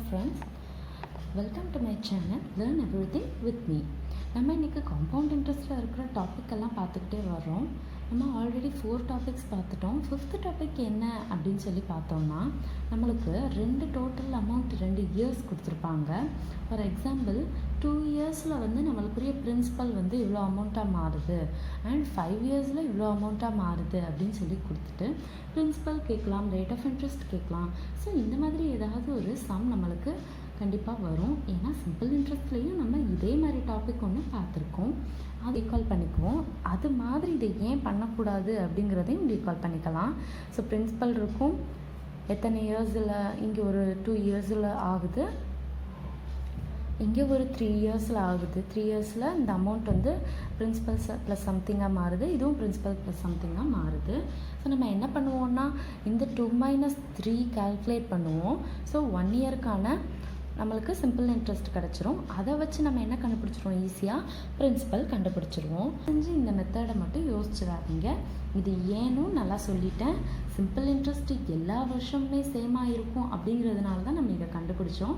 friends, welcome to my channel Learn Everything with me. நம்ம இன்றைக்கி compound இன்ட்ரெஸ்ட்டில் இருக்கிற topic எல்லாம் பார்த்துக்கிட்டே வரோம். நம்ம ஆல்ரெடி 4 டாபிக்ஸ் பார்த்துட்டோம். 5th டாபிக் என்ன அப்படின்னு சொல்லி பார்த்தோம்னா, நம்மளுக்கு டோட்டல் அமௌண்ட் 2 இயர்ஸ் கொடுத்துருப்பாங்க. ஃபார் எக்ஸாம்பிள் 2 இயர்ஸில் நம்மளுக்குரிய பிரின்சிபல் இவ்வளோ அமௌண்ட்டாக மாறுது அண்ட் 5 இயர்ஸில் இவ்வளோ அமௌண்ட்டாக மாறுது அப்படின்னு சொல்லி கொடுத்துட்டு பிரின்சிபல் கேட்கலாம், ரேட் ஆஃப் இன்ட்ரெஸ்ட் கேட்கலாம். ஸோ இந்த மாதிரி ஏதாவது ஒரு சம் நம்மளுக்கு கண்டிப்பாக வரும். ஏன்னா சிம்பிள் இன்ட்ரெஸ்ட்லேயும் நம்ம இதே மாதிரி டாபிக் ஒன்று பார்த்துருக்கோம். அது ரீகால் பண்ணிக்குவோம். அது மாதிரி இதை ஏன் பண்ணக்கூடாது அப்படிங்கிறதையும் ரீகால் பண்ணிக்கலாம். ஸோ பிரின்சிபல் இருக்கும், எத்தனை இயர்ஸில், இங்கே ஒரு 2 இயர்ஸில் ஆகுது, இங்கே ஒரு 3 இயர்ஸில் ஆகுது. 3 இயர்ஸில் இந்த அமௌண்ட் பிரின்சிபல் ப்ளஸ் சம்திங்காக மாறுது, இதுவும் பிரின்சிபல் ப்ளஸ் சம்திங்காக மாறுது. ஸோ நம்ம என்ன பண்ணுவோம்னா, இந்த 2 - 3 கால்குலேட் பண்ணுவோம். ஸோ 1 இயருக்கான நம்மளுக்கு சிம்பிள் இன்ட்ரெஸ்ட் கிடச்சிரும். அதை வச்சு நம்ம என்ன கண்டுபிடிச்சிருவோம், ஈஸியாக பிரின்சிபல் கண்டுபிடிச்சிருவோம். செஞ்சு இந்த மெத்தடை மட்டும் யோசிச்சிடாதீங்க. இது ஏனும் நல்லா சொல்லிட்டேன். சிம்பிள் இன்ட்ரெஸ்ட் எல்லா வருஷமுமே சேமாக இருக்கும் அப்படிங்கிறதுனால தான் நம்ம இதை கண்டுபிடிச்சோம்.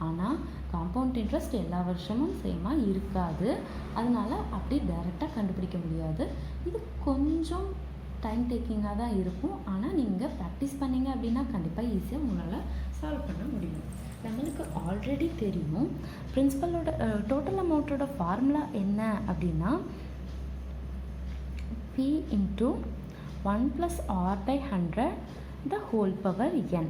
ஆனால் காம்பவுண்ட் இன்ட்ரெஸ்ட் எல்லா வருஷமும் சேமாக இருக்காது. அதனால் அப்படி டைரெக்டாக கண்டுபிடிக்க முடியாது. இது கொஞ்சம் டைம் டேக்கிங்காக தான் இருக்கும். ஆனால் நீங்கள் ப்ராக்டிஸ் பண்ணிங்க அப்படின்னா கண்டிப்பாக ஈஸியாக உங்களால் சால்வ் பண்ண முடியும். நம்மளுக்கு ஆல்ரெடி தெரியும் பிரின்சிபலோட டோட்டல் அமௌண்ட்டோட ஃபார்முலா என்ன அப்படின்னா, P × 1 + R/100 the whole power n.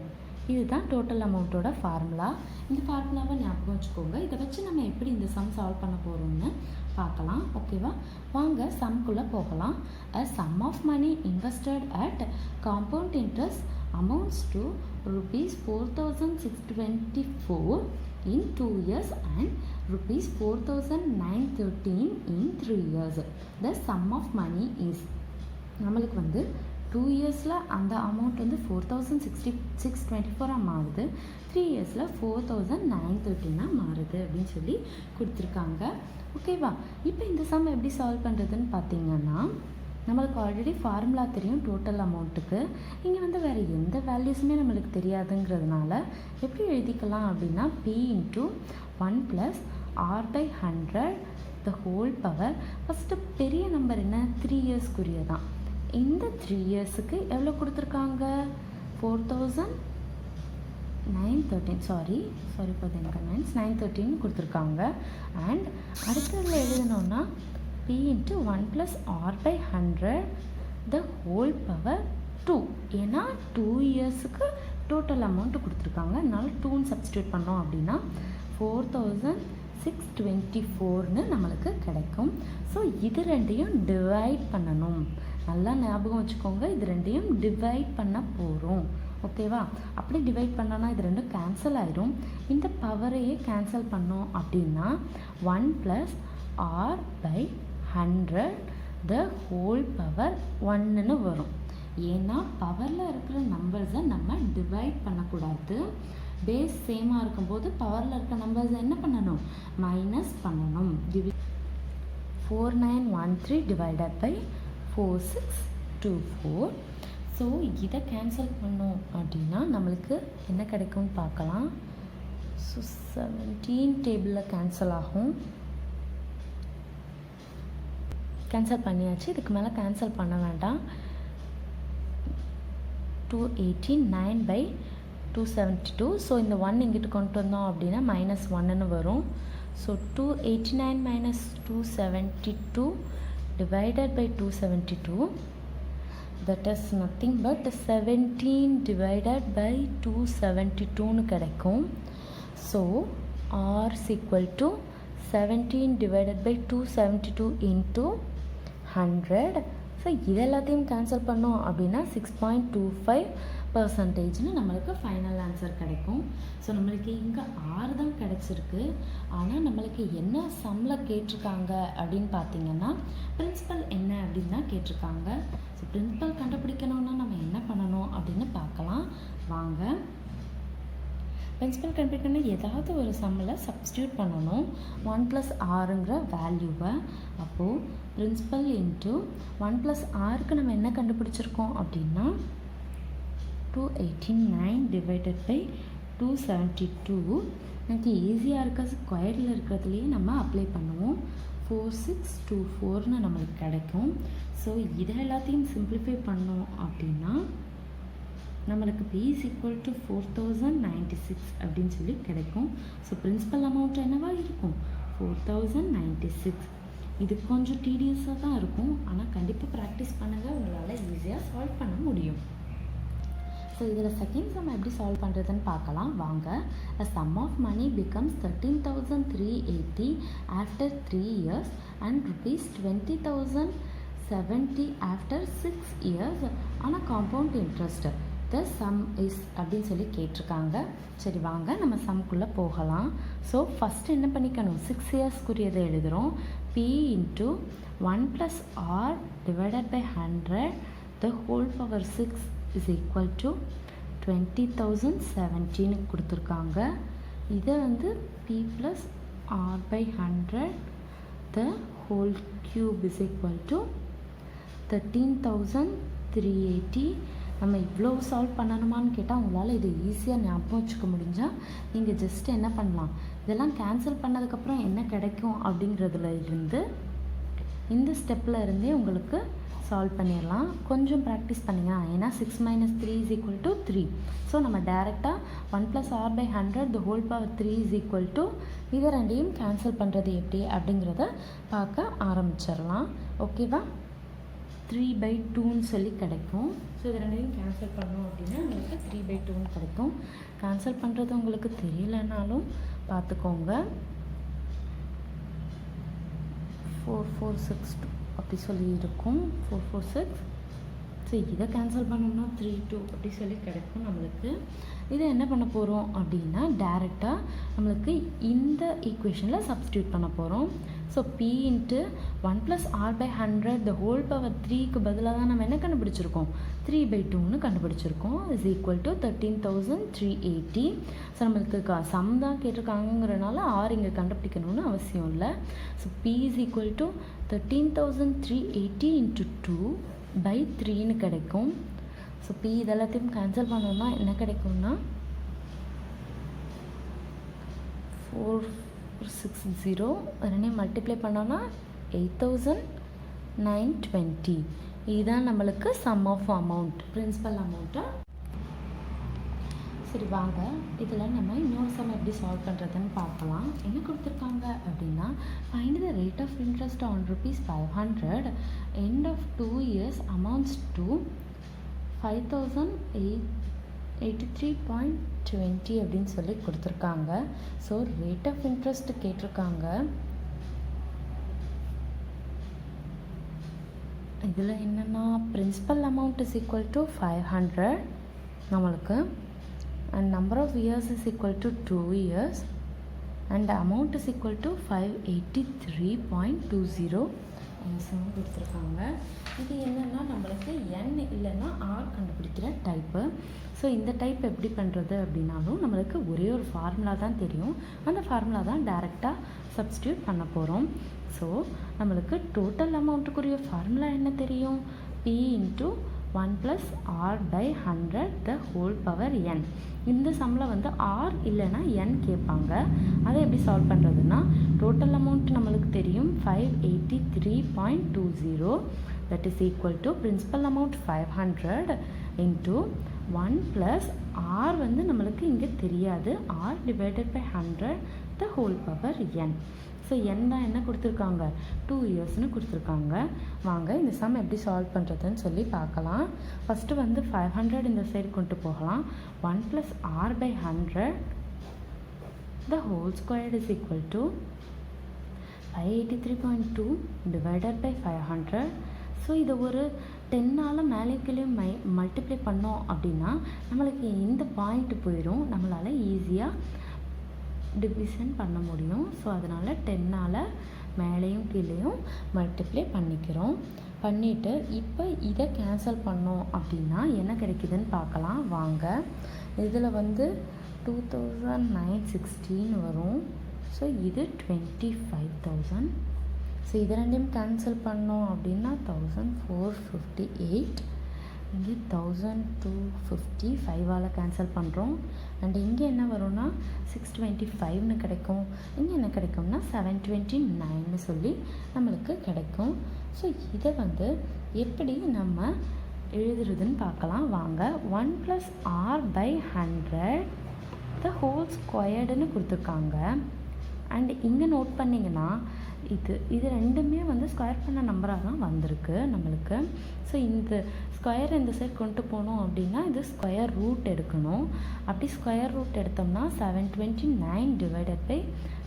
இதுதான் டோட்டல் அமௌண்ட்டோட ஃபார்முலா. இந்த ஃபார்முலாவை ஞாபகம் வச்சுக்கோங்க. இதை வச்சு நம்ம எப்படி இந்த சம் சால்வ் பண்ண போகிறோம்னு பார்க்கலாம். ஓகேவா, வாங்க சம்குள்ளே போகலாம். A sum of money invested at compound interest amounts to rupees 4,624 in 2 years and rupees 4,913 in 3 years. The sum of money is, நம்மளுக்கு 2 இயர்ஸில் அந்த அமௌண்ட் 4,624 மாறுது, 3 இயர்ஸில் 4,913 மாறுது அப்படின்னு சொல்லி கொடுத்துருக்காங்க. ஓகேவா, இப்போ இந்த சம் எப்படி சால்வ் பண்ணுறதுன்னு பார்த்தீங்கன்னா, நம்மளுக்கு ஆல்ரெடி ஃபார்முலா தெரியும் டோட்டல் அமௌண்ட்டுக்கு. இங்கே வேறு எந்த வேல்யூஸுமே நம்மளுக்கு தெரியாதுங்கிறதுனால எப்படி எழுதிக்கலாம் அப்படின்னா, P × 1 + R/100 the whole power. First பெரிய நம்பர் என்ன, 3 இயர்ஸ்க்குரிய தான். இந்த 3 இயர்ஸுக்கு எவ்வளோ கொடுத்துருக்காங்க, 4,913 சாரி ஃபார் த இன்கன்வீனியன்ஸ் 913 கொடுத்துருக்காங்க. அண்ட் அடுத்ததில் எழுதணுன்னா P × 1 + R/100 the whole power 2. ஏன்னா 2 இயர்ஸுக்கு டோட்டல் அமௌண்ட்டு கொடுத்துருக்காங்க. அதனால 2ன்னு சப்ஸ்டியூட் பண்ணோம் அப்படின்னா 4,624 நம்மளுக்கு கிடைக்கும். ஸோ இது ரெண்டையும் டிவைட் பண்ணணும். நல்லா ஞாபகம் வச்சுக்கோங்க, இது ரெண்டையும் டிவைட் பண்ண போகிறோம். ஓகேவா, அப்படி டிவைட் பண்ணோன்னா இது ரெண்டும் கேன்சல் ஆயிரும். இந்த பவரையே கேன்சல் பண்ணோம் அப்படின்னா 1 + R/100 the whole power 1ன்னு வரும். ஏன்னா பவரில் இருக்கிற நம்பர்ஸை நம்ம டிவைட் பண்ணக்கூடாது. பேஸ் சேமாக இருக்கும்போது பவரில் இருக்கிற நம்பர்ஸை என்ன பண்ணணும், மைனஸ் பண்ணணும். 4913 / 4624. ஸோ இதை கேன்சல் பண்ணோம் அப்படின்னா நம்மளுக்கு என்ன கிடைக்கும்னு பார்க்கலாம். ஸோ 17 டேபிளில் கேன்சல் ஆகும். கேன்சல் பண்ணியாச்சு, இதுக்கு மேலே கேன்சல் பண்ண வேண்டாம். 289/272. ஸோ இந்த 1 இங்கிட்டு கொண்டு வந்தோம் அப்படின்னா -1ன்னு வரும். So 289 - 272 divided by 272, that is nothing but 17 divided by 272ன்னு கிடைக்கும். So R is equal to 17 divided by 272 into 100. So இது எல்லாத்தையும் கேன்சல் பண்ணோம் அப்படின்னா 6.25% நம்மளுக்கு ஃபைனல் ஆன்சர் கிடைக்கும். ஸோ நம்மளுக்கு இங்கே 6 தான் கிடச்சிருக்கு. ஆனால் நம்மளுக்கு என்ன சம்மில் கேட்டிருக்காங்க அப்படின்னு பார்த்தீங்கன்னா, பிரின்சிபல் என்ன அப்படின்னு தான் கேட்டிருக்காங்க. ஸோ பிரின்சிபல் கண்டுபிடிக்கணும்னா நம்ம என்ன பண்ணணும் அப்படின்னு பார்க்கலாம் வாங்க. பிரின்சிபல் கண்டுபிடிக்கணும்னா ஏதாவது ஒரு சம்மில் சப்ஸ்டியூட் பண்ணணும் 1 + Rங்கிற வேல்யூவை. அப்போது பிரின்சிபல் × 1 + Rக்கு நம்ம என்ன கண்டுபிடிச்சிருக்கோம் அப்படின்னா 289 divided by 272. எனக்கு ஈஸியாக இருக்க ஸ்கொயரில் இருக்கிறதுலையே நம்ம அப்ளை பண்ணுவோம். 4624ன்னு நம்மளுக்கு கிடைக்கும். ஸோ இதை எல்லாத்தையும் சிம்பிளிஃபை பண்ணோம் அப்படின்னா நம்மளுக்கு p is equal to 4096 அப்படின்னு சொல்லி கிடைக்கும். ஸோ பிரின்சிபல் அமௌண்ட் என்னவா இருக்கும்? 4096. இது கொஞ்சம் டீடியஸாக தான் இருக்கும், ஆனால் கண்டிப்பாக ப்ராக்டிஸ் பண்ணுங்கள், உங்களால் ஈஸியாக சால்வ் பண்ண முடியும். ஸோ இதில் செகண்ட் சம் எப்படி சால்வ் பண்ணுறதுன்னு பார்க்கலாம் வாங்க. A sum of money becomes 13,380 after 3 years and rupees 20,070 after 6 years on a compound interest. The sum is அப்படின்னு சொல்லி கேட்டிருக்காங்க. சரி வாங்க நம்ம சம்குள்ளே போகலாம். ஸோ ஃபஸ்ட்டு என்ன பண்ணிக்கணும், 6 இயர்ஸ்க்குரியதை எழுதுகிறோம். P into 1 plus R divided by 100 the whole power 6 is equal to 20,070 கொடுத்துருக்காங்க. இதை வந்து P plus R by 100 the whole cube is equal to 13,380. நம்ம இவ்வளோ சால்வ் பண்ணணுமான்னு கேட்டால் உங்களால் இது ஈஸியாக ஞாபகம் வச்சுக்க முடிஞ்சால் நீங்கள் ஜஸ்ட் என்ன பண்ணலாம், இதெல்லாம் கேன்சல் பண்ணதுக்கப்புறம் என்ன கிடைக்கும் அப்படிங்கிறதுல இருந்து இந்த ஸ்டெப்பில் இருந்தே உங்களுக்கு சால்வ் பண்ணிடலாம். கொஞ்சம் ப்ராக்டிஸ் பண்ணிங்கன்னா, ஏன்னா 6 minus 3 is equal to 3. So நம்ம டேரெக்டாக 1 plus R by 100 the whole power 3 is equal to இதை ரெண்டையும் கேன்சல் பண்ணுறது எப்படி அப்படிங்கிறத பார்க்க ஆரம்பிச்சிடலாம். ஓகேவா? 3/2ன்னு சொல்லி கிடைக்கும். ஸோ இது ரெண்டையும் கேன்சல் பண்ணோம் அப்படின்னா உங்களுக்கு 3/2ன்னு கிடைக்கும். கேன்சல் பண்ணுறது உங்களுக்கு தெரியலைனாலும் பார்த்துக்கோங்க. 4462 அப்படி சொல்லி இருக்கும். 446. ஸோ இதை கேன்சல் பண்ணோம்னா 32 அப்படி சொல்லி கிடைக்கும் நம்மளுக்கு. இதை என்ன பண்ண போகிறோம் அப்படின்னா டேரெக்டாக நம்மளுக்கு இந்த ஈக்குவேஷனில் சப்ஸ்டியூட் பண்ண போகிறோம். So P into 1 plus R by 100 the whole power 3க்கு பதிலாக தான் நம்ம என்ன கண்டுபிடிச்சிருக்கோம், 3/2ன்னு கண்டுபிடிச்சிருக்கோம். Is equal to 13,380. ஸோ நம்மளுக்கு சம் தான் கேட்டிருக்காங்கிறனால R இங்கே கண்டுபிடிக்கணும்னு அவசியம் இல்லை. So P is equal to 13,380 into 2/3ன்னு கிடைக்கும். ஸோ P இதெல்லாத்தையும் கேன்சல் பண்ணோம்னா என்ன கிடைக்கும்னா 460 ரெண்டையும் மல்டிப்ளை பண்ணோன்னா 8,920. இதுதான் நம்மளுக்கு sum of amount, principal amount. சரி வாங்க இதில் நம்ம இன்னொரு சம் எப்படி சால்வ் பண்ணுறதுன்னு பார்க்கலாம். என்ன கொடுத்துருக்காங்க அப்படின்னா find the rate of interest on ₹500 end of 2 years amounts to 5,083.20 அப்படின்னு சொல்லி கொடுத்துருக்காங்க. ஸோ ரேட் ஆஃப் இன்ட்ரெஸ்ட் கேட்டிருக்காங்க. இதில் என்னென்னா principal amount is equal to 500 நம்மளுக்கு, and number of years is equal to 2 years and amount is equal to 583.20 கொடுத்துருக்காங்க. இது என்னென்னா நம்மளுக்கு n இல்லைன்னா R கண்டுபிடிக்கிற டைப்பு. ஸோ இந்த டைப் எப்படி பண்ணுறது அப்படின்னாலும் நம்மளுக்கு ஒரே ஒரு ஃபார்முலா தான் தெரியும். அந்த ஃபார்முலா தான் டைரெக்டாக சப்ஸ்டியூட் பண்ண போகிறோம். ஸோ நம்மளுக்கு டோட்டல் அமௌண்ட்டுக்குரிய ஃபார்முலா என்ன தெரியும், P into 1 plus R by 100 the whole power n. இந்த சம்மில் வந்து R இல்லைன்னா n கேட்பாங்க. அதை எப்படி சால்வ் பண்ணுறதுன்னா டோட்டல் அமௌண்ட் நம்மளுக்கு தெரியும் 583.20. that is equal to principal amount 500 into 1 plus R வந்து நம்மளுக்கு இங்கே தெரியாது, R divided by 100 the whole power n. So n தான் என்ன கொடுத்துருக்காங்க, 2 இயர்ஸ்னு கொடுத்துருக்காங்க. வாங்க இந்த சம் எப்படி சால்வ் பண்ணுறதுன்னு சொல்லி பார்க்கலாம். ஃபஸ்ட்டு வந்து 500 இந்த சைடு கொண்டு போகலாம். 1 plus R by 100 the whole square is equal to 583.2 divided by 500. So இதை ஒரு 10ஆல் மேலே கீழே மல்டிப்ளை பண்ணோம் அப்படின்னா நம்மளுக்கு இந்த பாயிண்ட் போயிடும், நம்மளால் ஈஸியாக டிவிஷன் பண்ண முடியும். ஸோ அதனால் 10ஆல் மேலேயும் கீழேயும் மல்டிப்ளை பண்ணிக்கிறோம். பண்ணிவிட்டு இப்போ இதை கேன்சல் பண்ணோம் அப்படின்னா என்ன கிடைக்குதுன்னு பார்க்கலாம் வாங்க. இதில் வந்து 2,916 வரும். ஸோ இது 25,000. ஸோ இது ரெண்டையும் கேன்சல் பண்ணோம் அப்படின்னா 1,458. இங்கே 1,250 5ஆல் கேன்சல் பண்ணுறோம். அண்ட் இங்கே என்ன வரும்னா 625ன்னு கிடைக்கும். இங்கே என்ன கிடைக்கும்னா 729ன்னு சொல்லி நம்மளுக்கு கிடைக்கும். ஸோ இதை வந்து எப்படி நம்ம எழுதுறதுன்னு பார்க்கலாம் வாங்க. 1 + r/100 த ஹோல் ஸ்கொயர்டுன்னு கொடுத்துருக்காங்க. அண்ட் இங்கே நோட் பண்ணிங்கன்னா இது ரெண்டுமே வந்து ஸ்கொயர் பண்ண நம்பராக தான் வந்திருக்கு நம்மளுக்கு. ஸோ இந்த ஸ்கொயர் இந்த சைட் கொண்டு போனோம் அப்படின்னா இது ஸ்கொயர் ரூட் எடுக்கணும். அப்படி ஸ்கொயர் ரூட் எடுத்தோம்னா 729 divided by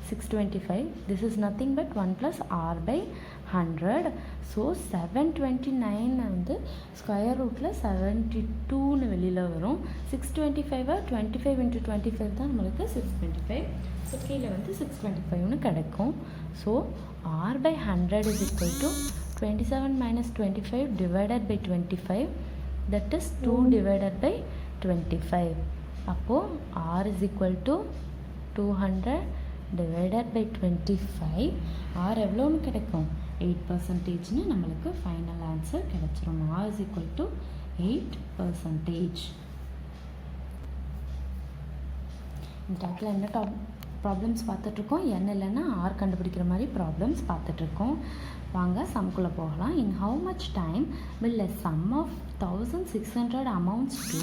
625. This is nothing but 1 + r/100. So 729 வந்து ஸ்கொயர் ரூட்டில் 72ன்னு வெளியில் வரும். 625 25 × 25 தான் நம்மளுக்கு 625. ஸோ கீழே வந்து 625ன்னு கிடைக்கும். So r/100 is equal to 27 - 25 divided by 25, that is 2 divided by 25. அப்போது r is equal to 200 divided by 25. r எவ்வளோன்னு கிடைக்கும்? 8%ன்னு நம்மளுக்கு ஃபைனல் ஆன்சர் கிடைச்சிரும். r is equal to 8%. இந்த டாப்பில் என்ன ப்ராப்ளம்ஸ் பார்த்துட்ருக்கோம்? n இல்லைன்னா r கண்டுபிடிக்கிற மாதிரி ப்ராப்ளம்ஸ் பார்த்துட்ருக்கோம். வாங்க சம்குள்ளே போகலாம். In how much time will a sum of 1600 amounts to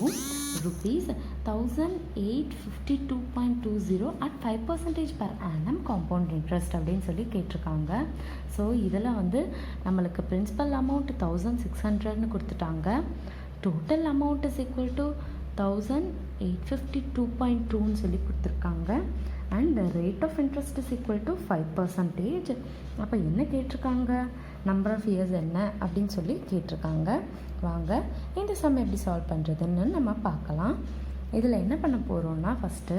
rupees 1852.20 at 5% per annum compound interest அப்படின்னு சொல்லி கேட்டிருக்காங்க. ஸோ இதில் வந்து நம்மளுக்கு பிரின்சிபல் அமௌண்ட் 1600ன்னு கொடுத்துட்டாங்க. Total amount is equal to 1852.2ன்னு சொல்லி கொடுத்துருக்காங்க. And rate of interest is equal to 5%. அப்போ என்ன கேட்டிருக்காங்க? நம்பர் ஆஃப் இயர்ஸ் என்ன அப்படின்னு சொல்லி கேட்டிருக்காங்க. வாங்க இந்த சம் எப்படி சால்வ் பண்ணுறதுன்னு நம்ம பார்க்கலாம். இதில் என்ன பண்ண போகிறோம்னா ஃபஸ்ட்டு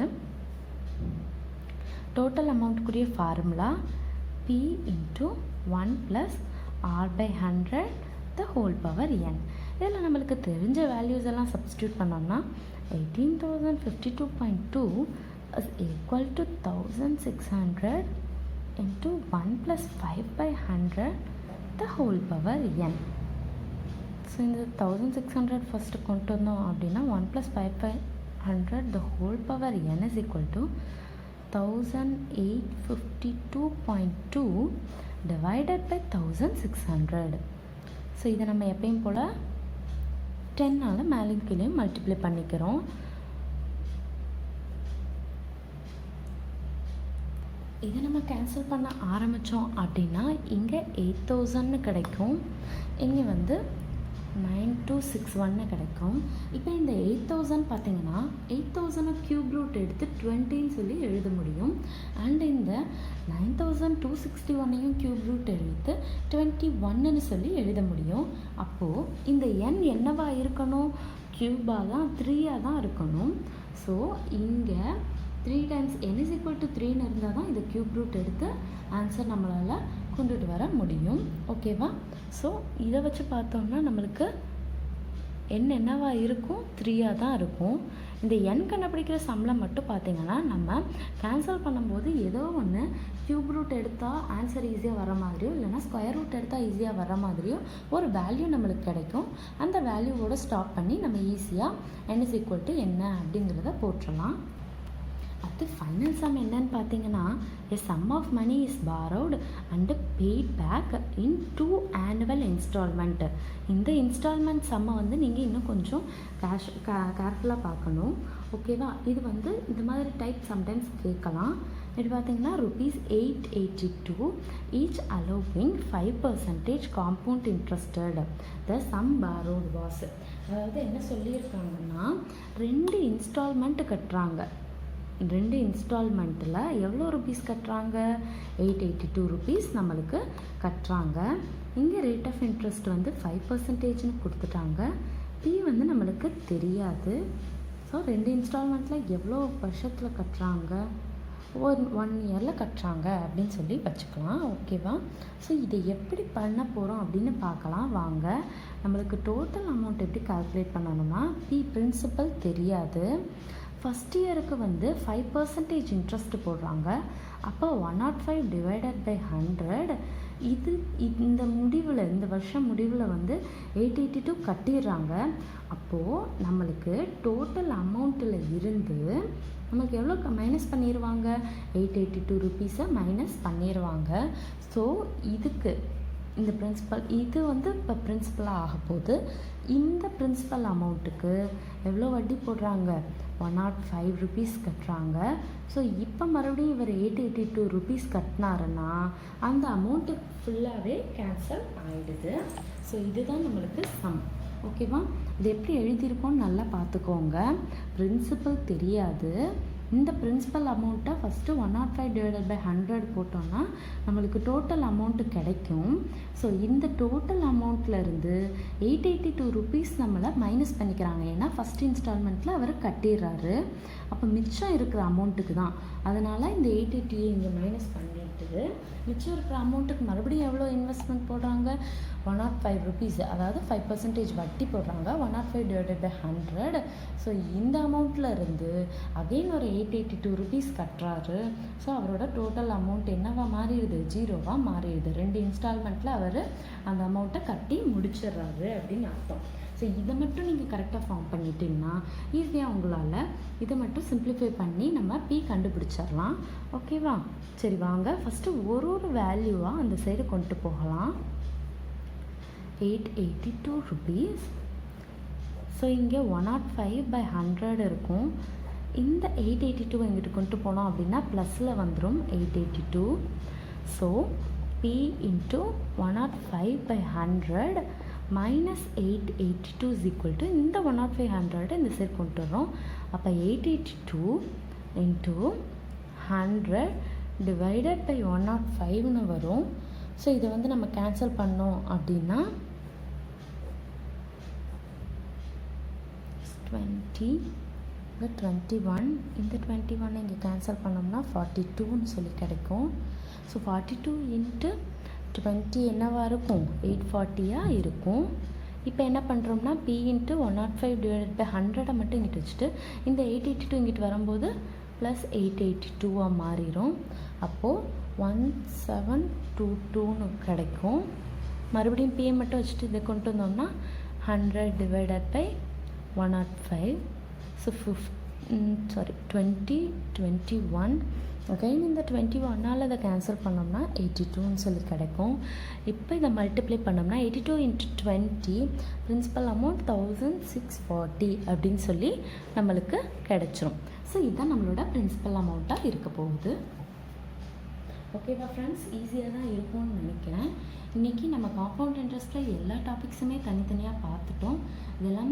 டோட்டல் அமௌண்ட்டுக்குரிய formula P × 1 + r/100 the whole power n. இதில் நம்மளுக்கு தெரிஞ்ச வேல்யூஸ் எல்லாம் சப்ஸ்டியூட் பண்ணோம்னா 18,052.2 is equal to 1600 into 1 + 5/100 the whole power n. So இந்த 1600 ஃபஸ்ட்டு கொண்டு வந்தோம் அப்படின்னா 1 + 5/100 the whole power n is equal to 1852.2 divided by 1600. So இதை நம்ம எப்பயும் போல் 10ஆல் மேலும் கீழே மல்டிப்ளை பண்ணிக்கிறோம். இதை நம்ம கேன்சல் பண்ண ஆரம்பித்தோம் அப்படின்னா இங்கே 8000ன்னு கிடைக்கும். இங்கே வந்து 9261ன்னு கிடைக்கும். இப்போ இந்த 8000 பார்த்தீங்கன்னா 8000 க்யூப் ரூட் எடுத்து 20ன்னு சொல்லி எழுத முடியும். அண்ட் இந்த 9261ஐயும் க்யூப் ரூட் எடுத்து 21ன்னு சொல்லி எழுத முடியும். அப்போது இந்த n என்னவா இருக்கணும்? க்யூபாக தான் 3ஆக தான் இருக்கணும். ஸோ இங்கே 3 times n is equal to 3ன்னு இருந்தால் தான் இந்த க்யூப் ரூட் எடுத்து ஆன்சர் நம்மளால் கொண்டுட்டு வர முடியும். ஓகேவா? ஸோ இதை வச்சு பார்த்தோம்னா நம்மளுக்கு n என்னவா இருக்கும்? 3ஆக தான் இருக்கும். இந்த n கண்டுபிடிக்கிற சம்மில் மட்டும் பார்த்தீங்கன்னா நம்ம கேன்சல் பண்ணும்போது ஏதோ ஒன்று க்யூப் ரூட் எடுத்தால் ஆன்சர் ஈஸியாக வர மாதிரியோ இல்லைனா ஸ்கொயர் ரூட் எடுத்தால் ஈஸியாக வர மாதிரியோ ஒரு வேல்யூ நம்மளுக்கு கிடைக்கும். அந்த வேல்யூவோட ஸ்டாப் பண்ணி நம்ம ஈஸியாக n is equal to என்ன அப்படிங்கிறத போட்டுடலாம். அடுத்து ஃபைனல் சம் என்னன்னு பார்த்தீங்கன்னா a sum of money is borrowed and paid back in 2 annual installment. இந்த இன்ஸ்டால்மெண்ட் சம்மை வந்து நீங்கள் இன்னும் கொஞ்சம் கேர்ஃபுல்லாக பார்க்கணும். ஓகேவா? இது வந்து இந்த மாதிரி டைப் சம்டைம்ஸ் கேட்கலாம். இது பார்த்தீங்கன்னா ₹882 each allowing 5% compound interested. The sum borrowed was. அதாவது என்ன சொல்லியிருக்காங்கன்னா 2 இன்ஸ்டால்மெண்ட் கட்டுறாங்க. 2 இன்ஸ்டால்மெண்ட்டில் எவ்வளோ ருபீஸ் கட்டுறாங்க? 882 ருபீஸ் நம்மளுக்கு கட்டுறாங்க. இங்கே ரேட் ஆஃப் இன்ட்ரெஸ்ட் வந்து 5%ன்னு கொடுத்துட்டாங்க. பி வந்து நம்மளுக்கு தெரியாது. ஸோ 2 இன்ஸ்டால்மெண்ட்டில் எவ்வளோ வருஷத்தில் கட்டுறாங்க? 1 இயரில் கட்டுறாங்க அப்படின்னு சொல்லி வச்சுக்கலாம். ஓகேவா? ஸோ இதை எப்படி பண்ண போகிறோம் அப்படின்னு பார்க்கலாம் வாங்க. நம்மளுக்கு டோட்டல் அமௌண்ட் எப்படி கால்குலேட் பண்ணணும்னா பி பிரின்சிபல் தெரியாது. ஃபஸ்ட் இயருக்கு வந்து 5% இன்ட்ரெஸ்ட் போடுறாங்க. அப்போ 105 டிவைடட் பை 100 இந்த முடிவில், இந்த வருஷம் முடிவில் வந்து 882 கட்டிடுறாங்க. அப்போது நம்மளுக்கு டோட்டல் அமௌண்ட்டில் இருந்து நமக்கு எவ்வளோ மைனஸ் பண்ணிடுவாங்க? 882 ருபீஸை மைனஸ் பண்ணிடுவாங்க. ஸோ இதுக்கு இந்த பிரின்சிபல் இது வந்து இப்போ பிரின்சிபலாக ஆக போகுது. இந்த பிரின்சிபல் அமௌண்ட்டுக்கு எவ்வளோ வட்டி போடுறாங்க? 105 ருபீஸ் கட்டுறாங்க. ஸோ இப்போ மறுபடியும் இவர் 882 ருபீஸ் கட்டினாருன்னா அந்த அமௌண்ட்டு ஃபுல்லாகவே கேன்சல் ஆகிடுது. ஸோ இதுதான் நம்மளுக்கு சம். ஓகேவா? இது எப்படி எழுதியிருக்கோன்னு நல்லா பார்த்துக்கோங்க. பிரின்சிபல் தெரியாது. இந்த பிரின்சிபல் அமௌண்ட்டை ஃபஸ்ட்டு 105/100 போட்டோன்னா நம்மளுக்கு டோட்டல் அமௌண்ட்டு கிடைக்கும். ஸோ இந்த டோட்டல் அமௌண்ட்லேருந்து 882 ருபீஸ் நம்மளை மைனஸ் பண்ணிக்கிறாங்க. ஏன்னா ஃபஸ்ட் இன்ஸ்டால்மெண்ட்டில் அவர் கட்டிடுறாரு. அப்போ மிச்சம் இருக்கிற அமௌண்ட்டுக்கு தான். அதனால் இந்த 880 இங்கே மைனஸ் பண்ணிட்டு மிச்சம் இருக்கிற அமௌண்ட்டுக்கு மறுபடியும் எவ்வளோ இன்வெஸ்ட்மெண்ட் போடுறாங்க? 105 ருபீஸ், அதாவது 5% வட்டி போடுறாங்க. 105/100. ஸோ இந்த அமௌண்ட்டில் இருந்து அகெயின் ஒரு 882 ருபீஸ் கட்டுறாரு. ஸோ அவரோட டோட்டல் அமௌண்ட் என்னவா மாறிடுது? 0வாக மாறிடுது. 2 இன்ஸ்டால்மெண்ட்டில் அவர் அந்த அமௌண்ட்டை கட்டி முடிச்சிடுறாரு அப்படின்னு அர்த்தம். ஸோ இதை மட்டும் நீங்கள் கரெக்டாக ஃபார்ம் பண்ணிட்டீங்கன்னா ஈஸியாக உங்களால் இதை மட்டும் சிம்பிளிஃபை பண்ணி நம்ம பி கண்டுபிடிச்சிடலாம். ஓகேவா? சரி வாங்க ஃபஸ்ட்டு ஒரு வேல்யூவாக அந்த சைடு கொண்டு போகலாம். 882 ருபீஸ். ஸோ இங்கே 105/100 இருக்கும். இந்த 882 இங்கிட்டு கொண்டு போனோம் அப்படின்னா ப்ளஸில் வந்துடும் 882. So P into 105/100 minus 882 is equal to இந்த 105/100 இந்த சைடு கொண்டு வரோம். அப்போ 882 இன்ட்டு 100 டிவைடட் பை 105ன்னு வரும். ஸோ இதை வந்து நம்ம கேன்சல் பண்ணோம் அப்படின்னா 20, இந்த 21, இந்த 21 இங்கே கேன்சல் பண்ணோம்னா 42ன்னு சொல்லி கிடைக்கும். ஸோ 42 இன்ட்டு 20 என்னவாக இருக்கும்? 840 இருக்கும். இப்போ என்ன பண்ணுறோம்னா P இன்ட்டு 105/100 மட்டும் இங்கிட்டு வச்சுட்டு இந்த 882 இங்கிட்டு வரும்போது ப்ளஸ் 882 மாறிடும். அப்போது 1722ன்னு கிடைக்கும். மறுபடியும் P மட்டும் வச்சுட்டு இதை கொண்டு வந்தோம்னா 100 டிவைடட் பை 105. ஸோ 20, 21. அகைன் இந்த 21ஆல் அதை கேன்சல் பண்ணோம்னா 82ன்னு சொல்லி கிடைக்கும். இப்போ இதை மல்டிப்ளை பண்ணோம்னா 82 இன்ட்டு 20 பிரின்சிபல் அமௌண்ட் 1640 அப்படின்னு சொல்லி நம்மளுக்கு கிடைச்சிரும். ஸோ இதுதான் நம்மளோட பிரின்சிபல் அமௌண்ட்டாக இருக்க போகுது. ஓகேவா ஃப்ரெண்ட்ஸ்? ஈஸியாக தான் இருக்கும்னு நினைக்கிறேன். இன்றைக்கி நம்ம காம்பவுண்ட் இன்ட்ரெஸ்ட்டில் எல்லா டாபிக்ஸுமே தனித்தனியாக பார்த்துட்டோம். இதெல்லாம்